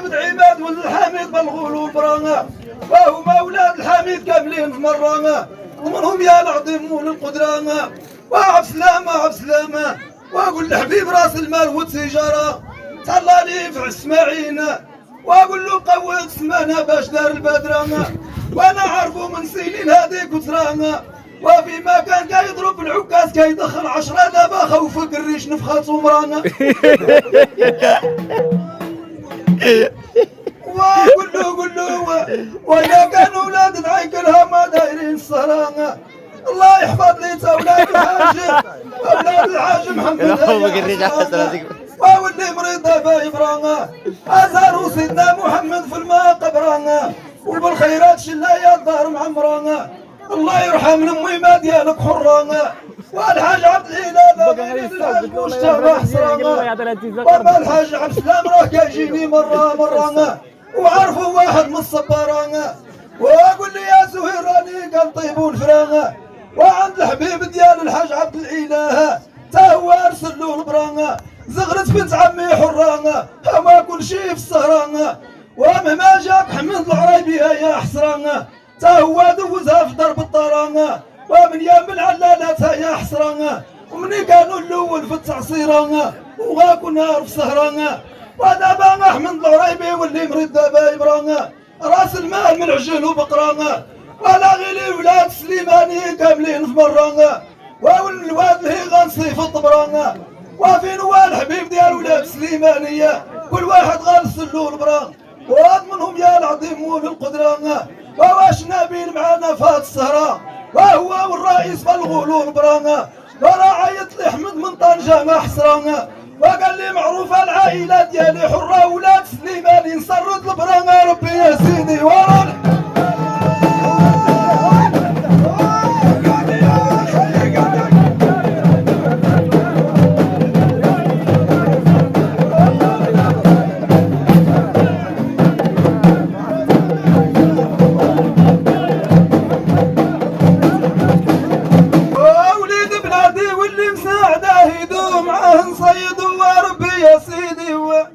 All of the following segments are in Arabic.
عبد عباد ولد الحميد بالغلو برانا، وهما اولاد الحميد كاملين في مرانا، ومنهم يا العظيم مول القدرانه، وعب سلامه عب سلامه، واقول لحبيب راس المال والتجاره تهلا لي في اسماعيلنا، واقول له قوت سمانه باش دار البدرانه، وانا عارفه من سنين هذيك وترانا، وفيما كان كيضرب العكاز كيدخل 10 دابا خوفك الريش نفخات ومرانا. وقول له ويا كانوا اولاد العيكل هما دايرين السهرانه، الله يحفظ لي اولاد الحاج، اولاد الحاج محمد واللي مريضه باي برانا، ازاروا سيدنا محمد في الماء قبرانا، وبالخيرات شلايا الدار معمرانا، الله يرحم امي ما ديالك حرانا، والحاج عبد الاله مشتاق حسرانا، وما الحاج عبد السلام راه كيجيني مره وعرفوا واحد من الصبارانا، واقول لي يا زهير راني قال طيبوا الفراغه، وعند الحبيب ديال الحاج عبد الاله تا هو ارسل له البراغه، زغرت بنت عمي حراغه هما كل شي في السهرانه، ومهما جاك حمد العريبيه يا حسرانه تا هو دوزها في درب الطرانه، ومن يام العلالات يا حسرانه، ومني كانوا الاول في التعصيرانه وغاكو نار في سهرانه، ودابا احمد العريبي واللي مريض دابا يبرانا، راس المال من عجل وبقرانا، ولا غير ولاد سليماني كاملين في مرانا، والواد الهيغانسي في الطبرانا، وفين هو الحبيب ديال ولاد سليمانيه كل واحد غارس له البران، وهاد منهم يا العظيم مول القدرانه، وواش نبيل معانا فهاد السهره، وهو والرئيس بالغلو البرانا، وراه عيط لي احمد من طنجه ما حسرانا، وقال لي معروفه العائله ديالي حره ولاد سليماني نسرد البرانا ربي يا سيدي ورا يا سيدي ورا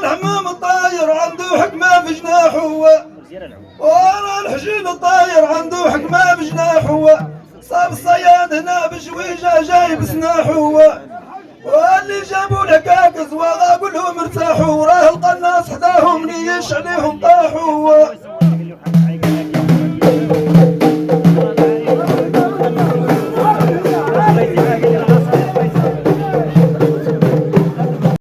الحمام الطاير عنده حكمه في جناحه، ورا الحجين الطاير عنده حكمه في جناحه، صار الصياد هنا بشويجه جايب سناحه، واللي جابوا العكاكز وغاقوا لهم ارتاحوا، وراه القناص حداهم نيش عليهم طاحوا،